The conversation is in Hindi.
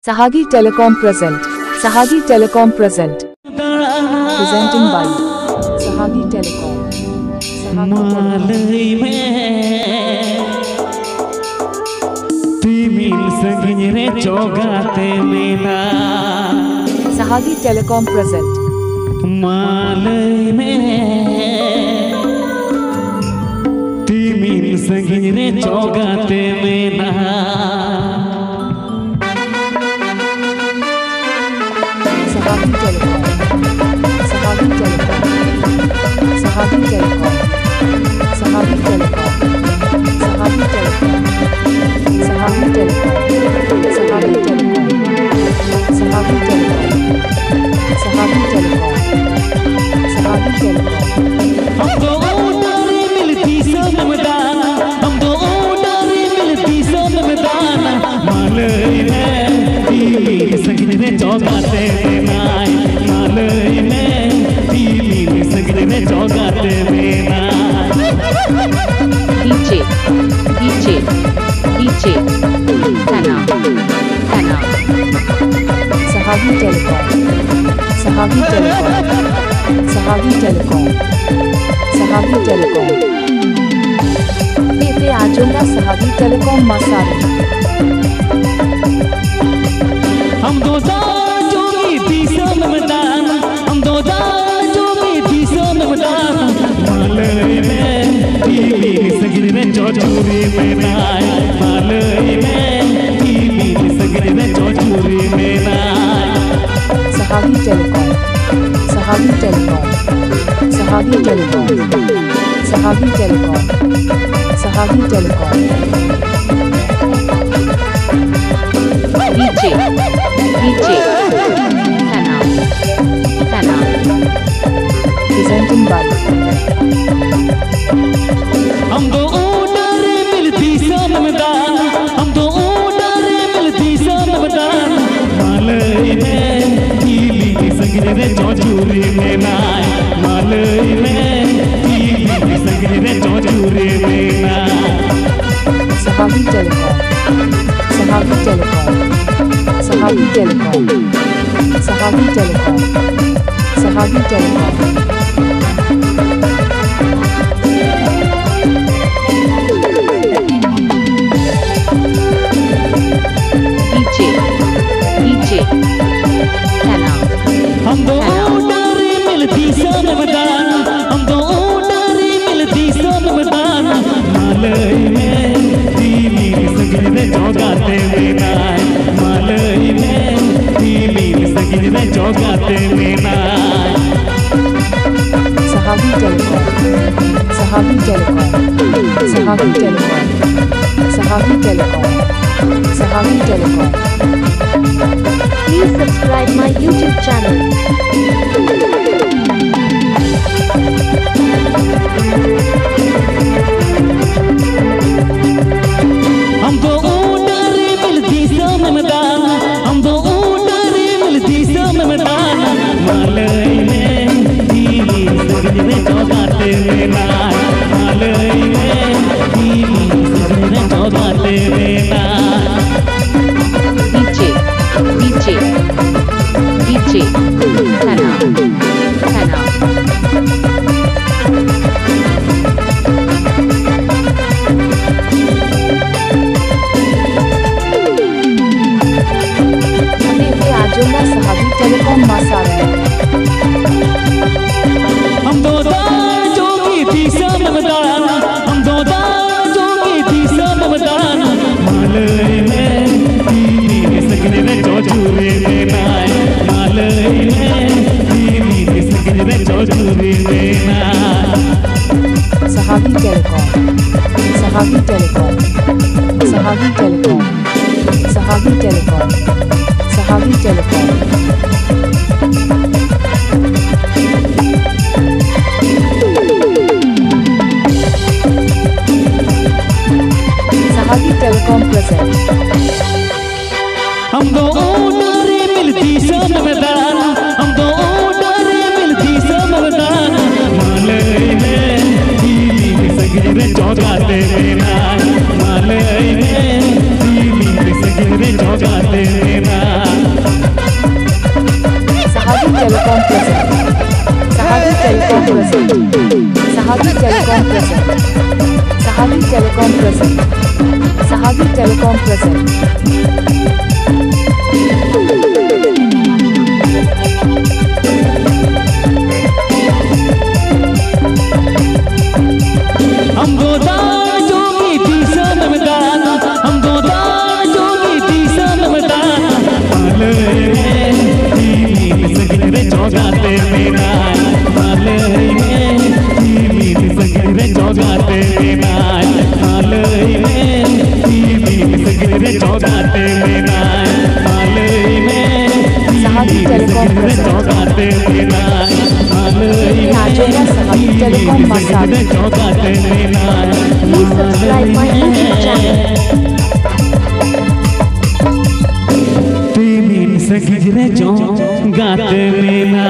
Sahagi Telecom present. Sahagi Telecom present. Presenting by Sahagi Telecom. Sahagi Telecom. Sahagi Telecom present. Sahagi Telecom. Sahagi Telecom. Sahagi Telecom. Sahagi Telecom. Sahagi Telecom. Sahagi Telecom. Sahagi Telecom. Sahagi Telecom. Sahagi Telecom. Sahagi Telecom. हम दो उड़ारे मिलती सोनमदान, हम दो उड़ारे मिलती सोनमदान, मालई में तीली संगीने चौगाते नाय, मालई में तीली संगीने चौगाते नाय। DJ Tana Sahagi Telecom. Sahagi Telecom. Sahagi Telecom. Sahagi Telecom. PT Ajunda Sahagi Telecom Masari. हम दो जोगी तीसों नमदान, हम दो जोगी तीसों नमदान, मालई में तीली संगीने चौचूरी में नाय, मालई में तीली संगीने चौचूरी में नाय। Sahagi Telecom. Sahagi Telecom. Sahagi Telecom. Sahagi Telecom. Sahagi Telecom. DJ Tana Presenting by हम दो उड़ारे मिलती सोनमदान, हम दो उड़ारे मिलती सोनमदान, मालई में तीली संगीने चौचूरी में नाय, मालई में तीली संगीने चौचूरी में नाय। Sahagi Telecom. Sahagi Telecom. Sahagi Telecom. Sahagi Telecom. Sahagi Telecom. DJ Tana हम दो उड़ारे मिलती सोनमदान, हम दो उड़ारे मिलती सोनमदान, मालई में तीली संगीने चौगाते नाय, मालई में तीली संगीने चौगाते नाय। Sahagi Telecom. Sahagi Telecom. Sahagi Telecom. Sahagi Telecom. Sahagi Telecom. Please subscribe my YouTube channel. हम दो उड़ारे मिलती सोनमदान, हम दो उड़ारे मिलती सोनमदान, मालई में तीली संगीने चौगाते नाय, मालई में तीली संगीने चौगाते नाय। DJ Tana PT Ajunda Sahagi Telecom Masari. हम दो जोगी तीसों नमदान, हम दो जोगी तीसों नमदान, मालई में तीली संगीने चौचूरी में नाय, मालई में तीली संगीने चौचूरी में नाय। Sahagi Telecom. Sahagi Telecom. Sahagi Telecom. Sahagi Telecom. Sahagi Telecom. Sahagi Telecom present. हम दो उड़ारे मिलती सोनमदान, हम दो उड़ारे मिलती सोनमदान, मालई में तीली संगीने चौगाते नाय, मालई में तीली संगीने चौगाते नाय। Telecom present. हम दो दान जोगी तीसर नमदान, हम दो दान जोगी तीसर नमदान, माले सगरे चौगाते मेरा, माले सगरे चौगाते मेरा, माले सगरे चौगाते मेरा, माले Sahavi Telecom present. चौगाते मेरा, Najoya Sahavi Telecom Masari. चौगाते मेरा। Please subscribe my YouTube channel. प्रेमी सगरे चौगाते मेरा।